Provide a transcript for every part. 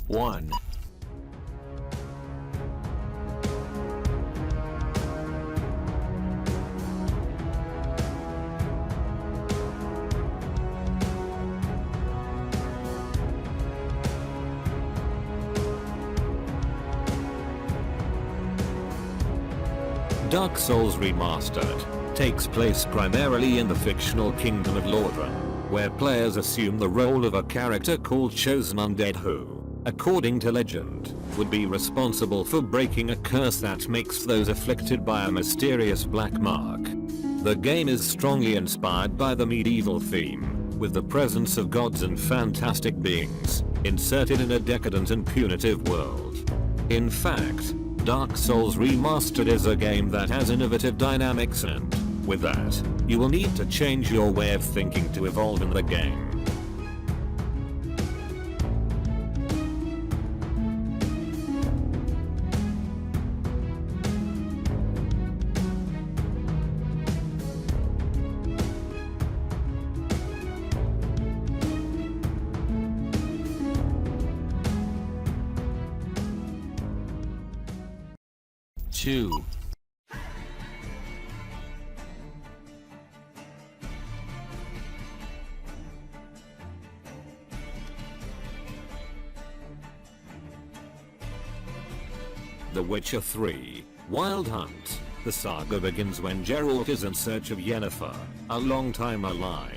1. Dark Souls Remastered takes place primarily in the fictional kingdom of Lordran, where players assume the role of a character called Chosen Undead who, according to legend, would be responsible for breaking a curse that makes those afflicted by a mysterious black mark. The game is strongly inspired by the medieval theme, with the presence of gods and fantastic beings, inserted in a decadent and punitive world. In fact, Dark Souls Remastered is a game that has innovative dynamics and, with that, you will need to change your way of thinking to evolve in the game. Two. The Witcher 3, Wild Hunt. The saga begins when Geralt is in search of Yennefer, a long time ally.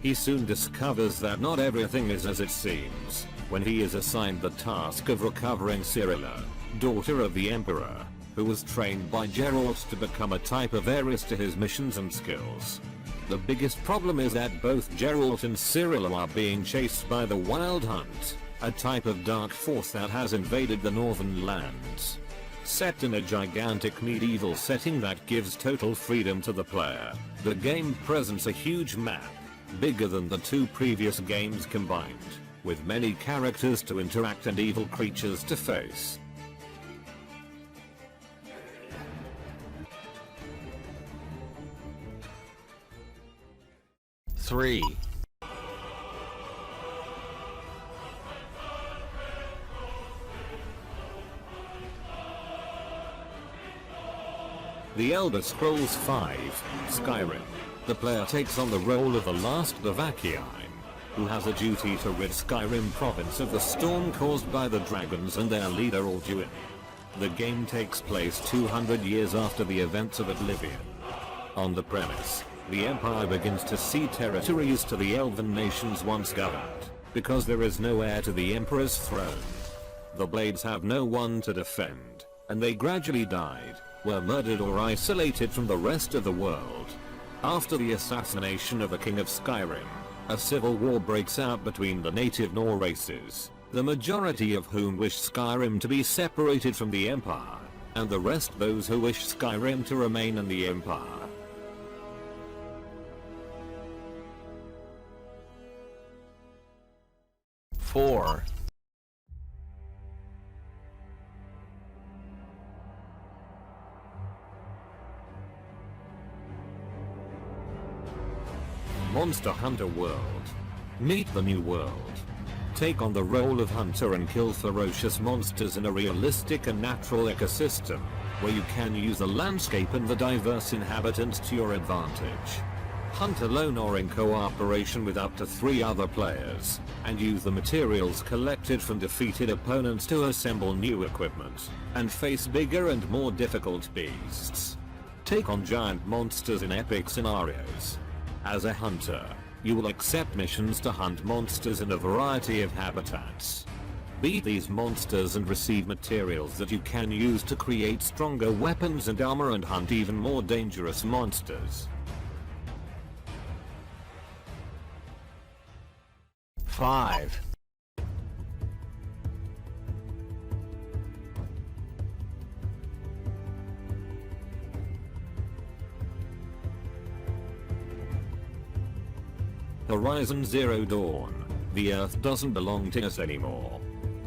He soon discovers that not everything is as it seems, when he is assigned the task of recovering Cyrilla, daughter of the Emperor, who was trained by Geralt to become a type of heiress to his missions and skills. The biggest problem is that both Geralt and Cyrilla are being chased by the Wild Hunt, a type of dark force that has invaded the northern lands. Set in a gigantic medieval setting that gives total freedom to the player, the game presents a huge map, bigger than the two previous games combined, with many characters to interact and evil creatures to face. 3. The Elder Scrolls V, Skyrim. The player takes on the role of the last Davakian, who has a duty to rid Skyrim province of the storm caused by the dragons and their leader Alduin. The game takes place 200 years after the events of Oblivion. On the premise, the Empire begins to cede territories to the elven nations once governed, because there is no heir to the Emperor's throne. The Blades have no one to defend, and they gradually died, were murdered or isolated from the rest of the world. After the assassination of the King of Skyrim, a civil war breaks out between the native Nor races, the majority of whom wish Skyrim to be separated from the Empire, and the rest those who wish Skyrim to remain in the Empire. 4. Monster Hunter World. Meet the new world. Take on the role of hunter and kill ferocious monsters in a realistic and natural ecosystem, where you can use the landscape and the diverse inhabitants to your advantage. Hunt alone or in cooperation with up to 3 other players, and use the materials collected from defeated opponents to assemble new equipment, and face bigger and more difficult beasts. Take on giant monsters in epic scenarios. As a hunter, you will accept missions to hunt monsters in a variety of habitats. Beat these monsters and receive materials that you can use to create stronger weapons and armor and hunt even more dangerous monsters. 5. Horizon Zero Dawn. The Earth doesn't belong to us anymore.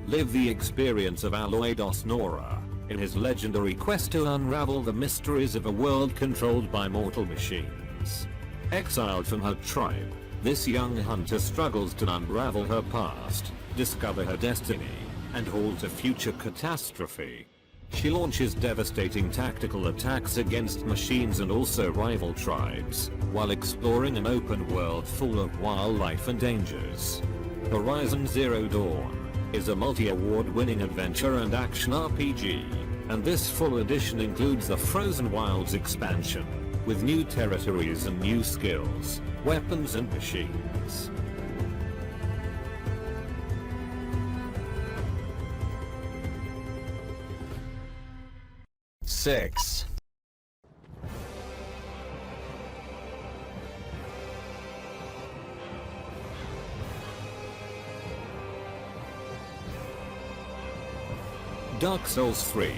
Live the experience of Aloydos Nora, in his legendary quest to unravel the mysteries of a world controlled by mortal machines. Exiled from her tribe, this young hunter struggles to unravel her past, discover her destiny, and halt a future catastrophe. She launches devastating tactical attacks against machines and also rival tribes, while exploring an open world full of wildlife and dangers. Horizon Zero Dawn is a multi-award-winning adventure and action RPG, and this full edition includes the Frozen Wilds expansion, with new territories and new skills, weapons and machines. Six. Dark Souls 3.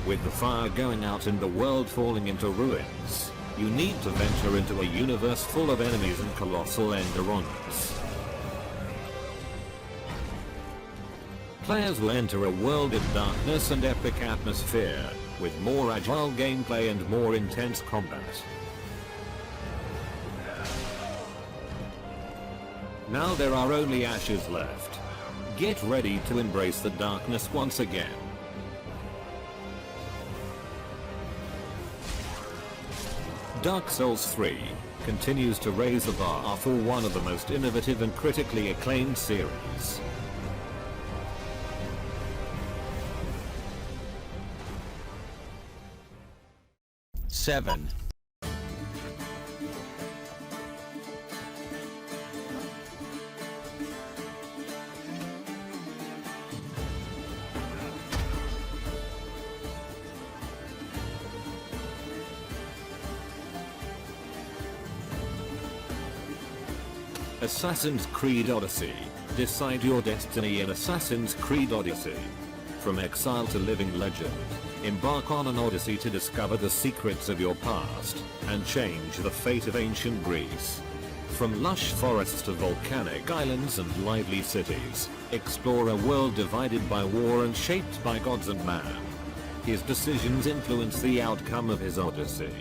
With the fire going out and the world falling into ruins, you need to venture into a universe full of enemies and colossal enderons. Players will enter a world of darkness and epic atmosphere, with more agile gameplay and more intense combat. Now there are only ashes left. Get ready to embrace the darkness once again. Dark Souls 3 continues to raise the bar for one of the most innovative and critically acclaimed series. Seven. Assassin's Creed Odyssey. Decide your destiny in Assassin's Creed Odyssey. From exile to living legend, embark on an odyssey to discover the secrets of your past and change the fate of ancient Greece. From lush forests to volcanic islands and lively cities, explore a world divided by war and shaped by gods and man. His decisions influence the outcome of his odyssey.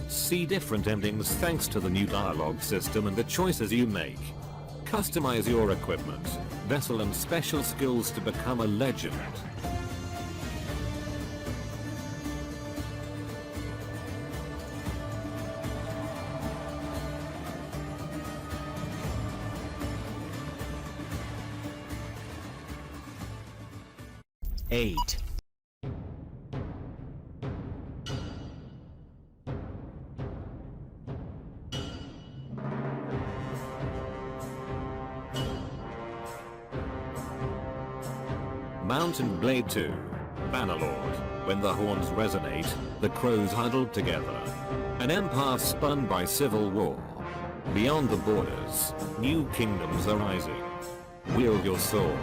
See different endings thanks to the new dialogue system and the choices you make. Customize your equipment, vessel and special skills to become a legend. Eight. Mount & Blade 2. Bannerlord. When the horns resonate, the crows huddled together. An empire spun by civil war. Beyond the borders, new kingdoms are rising. Wield your sword,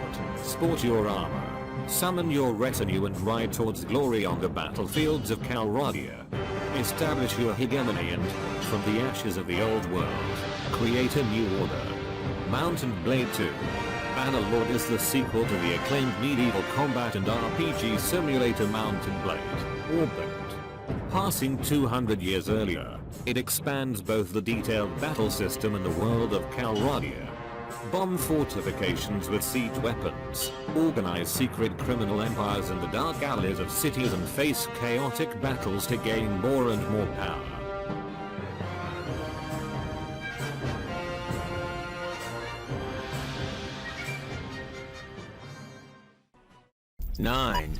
sport your armor, summon your retinue and ride towards glory on the battlefields of Calradia. Establish your hegemony and, from the ashes of the old world, create a new order. Mount & Blade 2. Bannerlord is the sequel to the acclaimed medieval combat and RPG simulator Mount & Blade, Warband. Passing 200 years earlier, it expands both the detailed battle system and the world of Calradia. Bomb fortifications with siege weapons, organize secret criminal empires in the dark alleys of cities and face chaotic battles to gain more and more power. Nine.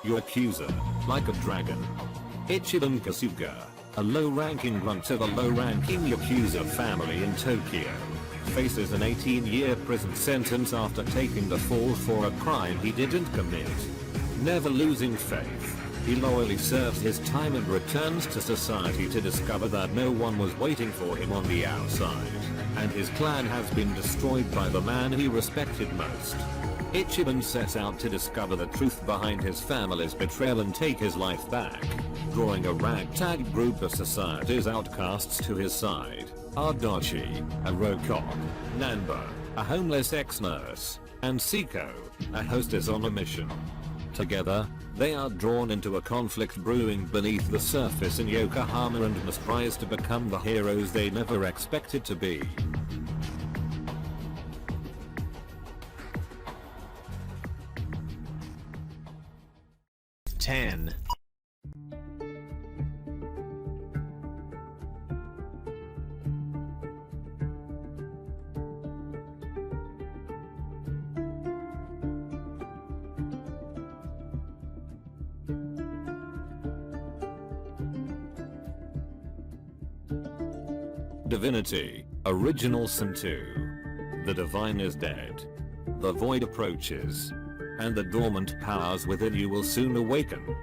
Your Accuser, like a dragon. Ichiban Kasuga, a low-ranking grunt of the low-ranking Yakuza family in Tokyo, faces an 18-year prison sentence after taking the fall for a crime he didn't commit. Never losing faith, he loyally serves his time and returns to society to discover that no one was waiting for him on the outside, and his clan has been destroyed by the man he respected most. Ichiban sets out to discover the truth behind his family's betrayal and take his life back, drawing a ragtag group of society's outcasts to his side. Adachi, a rogue cop, Nanba, a homeless ex-nurse, and Seiko, a hostess on a mission. Together, they are drawn into a conflict brewing beneath the surface in Yokohama and must rise to become the heroes they never expected to be. Ten. 'Divinity Original Sin 2. The divine is dead. The void approaches. And the dormant powers within you will soon awaken.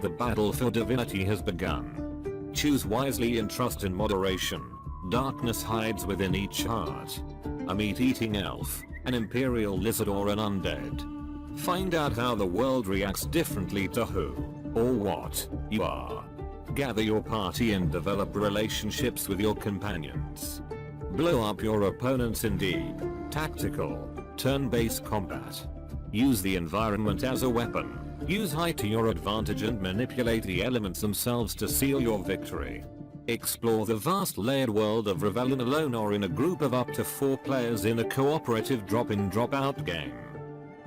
The battle for divinity has begun. Choose wisely and trust in moderation. Darkness hides within each heart. A meat-eating elf, an imperial lizard or an undead. Find out how the world reacts differently to who, or what, you are. Gather your party and develop relationships with your companions. Blow up your opponents in deep, tactical, turn-based combat. Use the environment as a weapon. Use height to your advantage and manipulate the elements themselves to seal your victory. Explore the vast layered world of Revelin alone or in a group of up to 4 players in a cooperative drop-in drop-out game.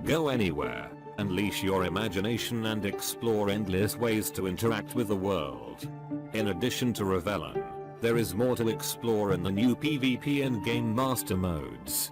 Go anywhere, unleash your imagination and explore endless ways to interact with the world. In addition to Revelin, there is more to explore in the new PvP and Game Master modes.